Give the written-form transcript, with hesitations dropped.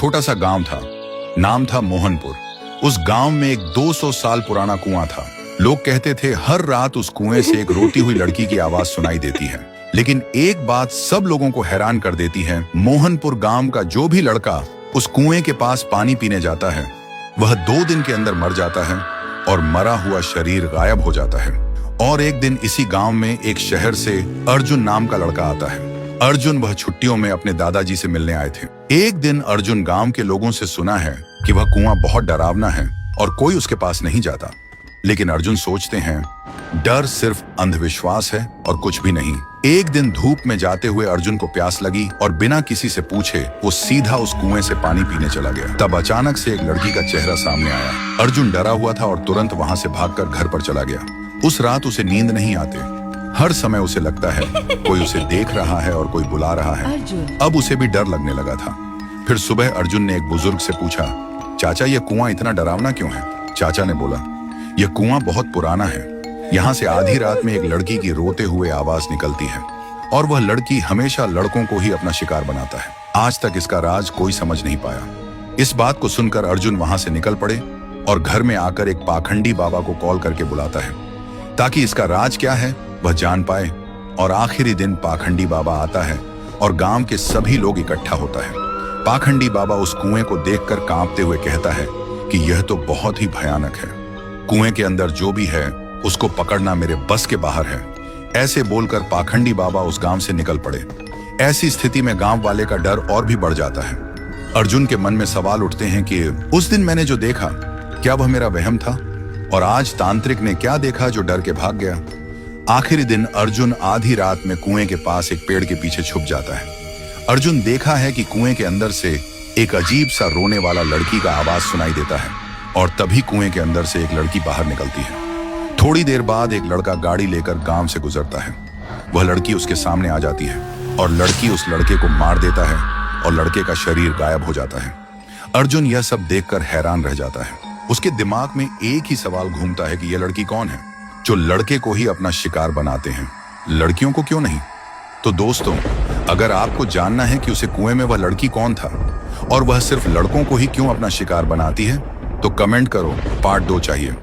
छोटा सा गांव था, नाम था मोहनपुर। उस गांव में एक 200 साल पुराना कुआं था। लोग कहते थे हर रात उस कुएं से एक रोती हुई लड़की की आवाज सुनाई देती है। लेकिन एक बात सब लोगों को हैरान कर देती है, मोहनपुर गांव का जो भी लड़का उस कुएं के पास पानी पीने जाता है, वह 2 दिन के अंदर मर जाता है और मरा हुआ शरीर गायब हो जाता है। और एक दिन इसी गांव में एक शहर से अर्जुन नाम का लड़का आता है। अर्जुन वह छुट्टियों में अपने दादाजी से मिलने आए थे। एक दिन अर्जुन गांव के लोगों से सुना है कि वह कुआं बहुत डरावना है और कोई उसके पास नहीं जाता। लेकिन अर्जुन सोचते हैं डर सिर्फ अंधविश्वास है और कुछ भी नहीं। एक दिन धूप में जाते हुए अर्जुन को प्यास लगी और बिना किसी से पूछे वो सीधा उस कुएं से पानी पीने चला गया। तब अचानक से एक लड़की का चेहरा सामने आया। अर्जुन डरा हुआ था और तुरंत वहां से भागकर घर पर चला गया। उस रात उसे नींद नहीं आती। हर समय उसे लगता है कोई उसे देख रहा है और कोई बुला रहा है। अब उसे भी डर लगने लगा था। फिर सुबह अर्जुन ने एक बुजुर्ग से पूछा, चाचा ये कुआं इतना डरावना क्यों है? चाचा ने बोला, यह कुआं बहुत पुराना है। यहाँ से आधी रात में एक लड़की की रोते हुए आवाज निकलती है और वह लड़की हमेशा लड़कों को ही अपना शिकार बनाता है। आज तक इसका राज कोई समझ नहीं पाया। इस बात को सुनकर अर्जुन वहां से निकल पड़े और घर में आकर एक पाखंडी बाबा को कॉल करके बुलाता है ताकि इसका राज क्या है वह जान पाए। और आखिरी दिन पाखंडी बाबा आता है और गांव के सभी लोग इकट्ठा होता है। पाखंडी बाबा उस कुएं को देखकर कांपते हुए कहता है कि यह तो बहुत ही भयानक है। कुएं के अंदर जो भी है उसको पकड़ना मेरे बस के बाहर है। ऐसे बोलकर पाखंडी बाबा उस गांव से निकल पड़े। ऐसी स्थिति में गांव वाले का डर और भी बढ़ जाता है। अर्जुन के मन में सवाल उठते हैं कि उस दिन मैंने जो देखा क्या वह मेरा वहम था, और आज तांत्रिक ने क्या देखा जो डर के भाग गया। आखिरी दिन अर्जुन आधी रात में कुएं के पास एक पेड़ के पीछे छुप जाता है। अर्जुन देखा है कि कुएं के अंदर से एक अजीब सा रोने वाला लड़की का आवाज सुनाई देता है और तभी कुएं के अंदर से एक लड़की बाहर निकलती है। थोड़ी देर बाद एक लड़का गाड़ी लेकर गांव से गुजरता है। वह लड़की उसके सामने आ जाती है और लड़की उस लड़के को मार देता है और लड़के का शरीर गायब हो जाता है। अर्जुन यह सब देखकर हैरान रह जाता है। उसके दिमाग में एक ही सवाल घूमता है कि यह लड़की कौन है जो लड़के को ही अपना शिकार बनाते हैं, लड़कियों को क्यों नहीं? तो दोस्तों, अगर आपको जानना है कि उसे कुएं में वह लड़की कौन था और वह सिर्फ लड़कों को ही क्यों अपना शिकार बनाती है, तो कमेंट करो, पार्ट 2 चाहिए।